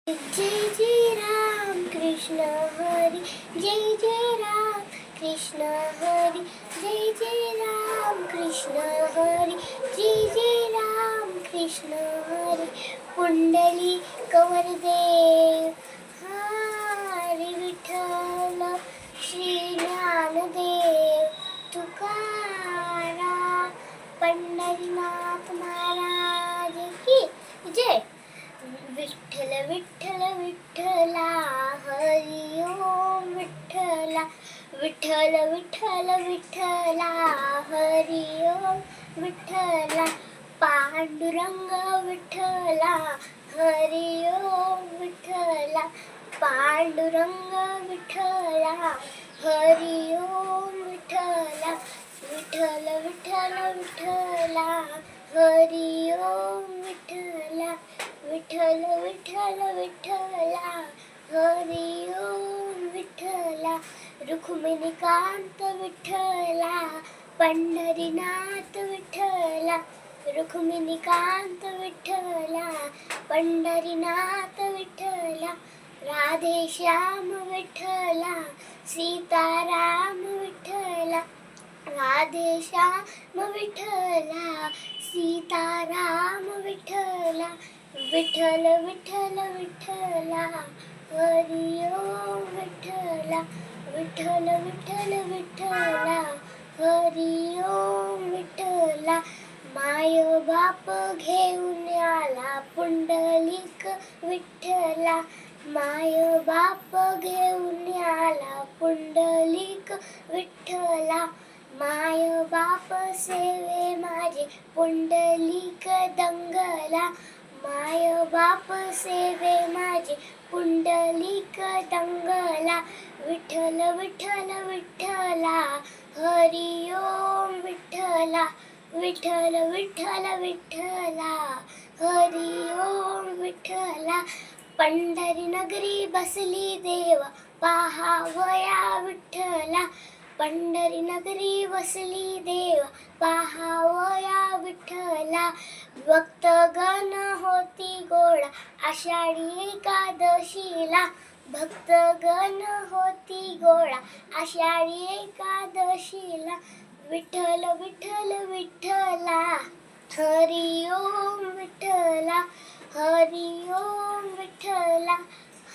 जय जय राम कृष्ण हरी, जय जय राम कृष्ण हरी, जय जय राम कृष्ण हरी, जय जय राम कृष्ण हरी. पुंडली कवरदेव हरी विठ्ठल, श्री ज्ञानदेव तुकाराम, पंढरीनाथ महाराज की जय. विठ्ठल विठ्ठल विठ्ठला हरी ओम विठ्ठला, विठ्ठल विठ्ठल विठ्ठला हरी ओम विठ्ठला, पांडुरंग विठ्ठला हरी ओम विठ्ठला, पांडुरंग विठ्ठला हरी ओम विठ्ठला, विठ्ठल विठ्ठल विठ्ठला हरी ओम विठ्ठला, विठ्ठल विठ्ठल विठ्ठला हरी ओम विठ्ठला, रुक्मिणीकांत विठ्ठला, पंढरीनाथ विठ्ठला, रुक्मिणीकांत विठ्ठला, पंढरीनाथ विठ्ठला, राधेश्याम विठ्ठला, सीताराम विठ्ठला, राधेश्याम विठ्ठला, सीताराम विठ्ठला, विठ्ठल विठ्ठल विठ्ठला हरी ओम विठ्ठला, विठ्ठल विठ्ठल विठ्ठला हरी ओम विठ्ठला, माय बाप घेऊन आला पुंडलिक विठ्ठला, माय बाप घेऊन आला पुंडलिक विठ्ठला, माय बाप सेवे माझे पुंडलिक दंगला, माय बाप सेवे माझे पुंडलिक दंगला, विठ्ठल विठ्ठल विठ्ठला हरी ओम विठ्ठला, विठ्ठल विठ्ठल विठ्ठला हरी ओम विठ्ठला, पंढरी नगरी बसली देव पाहावया विठ्ठला, पंढरी नगरी बसली देव पाहावया विठ्ठला, भक्तगण होती गोळा आषाढी एकादशीला, भक्तगण होती गोळा आषाढी एकादशीला, विठ्ठल विठ्ठल विठ्ठला हरी ओम विठ्ठला, हरी ओम विठ्ठला,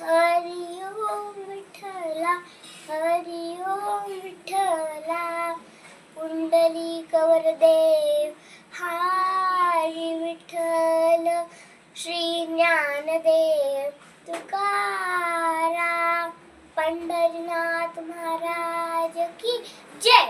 हरी ओम विठ्ठला, हरी ओम विठ्ठला, पुंडलिक वरदेव हरी विठ्ठल, श्री ज्ञानदेव तुकाराम, पंढरीनाथ महाराज की जय.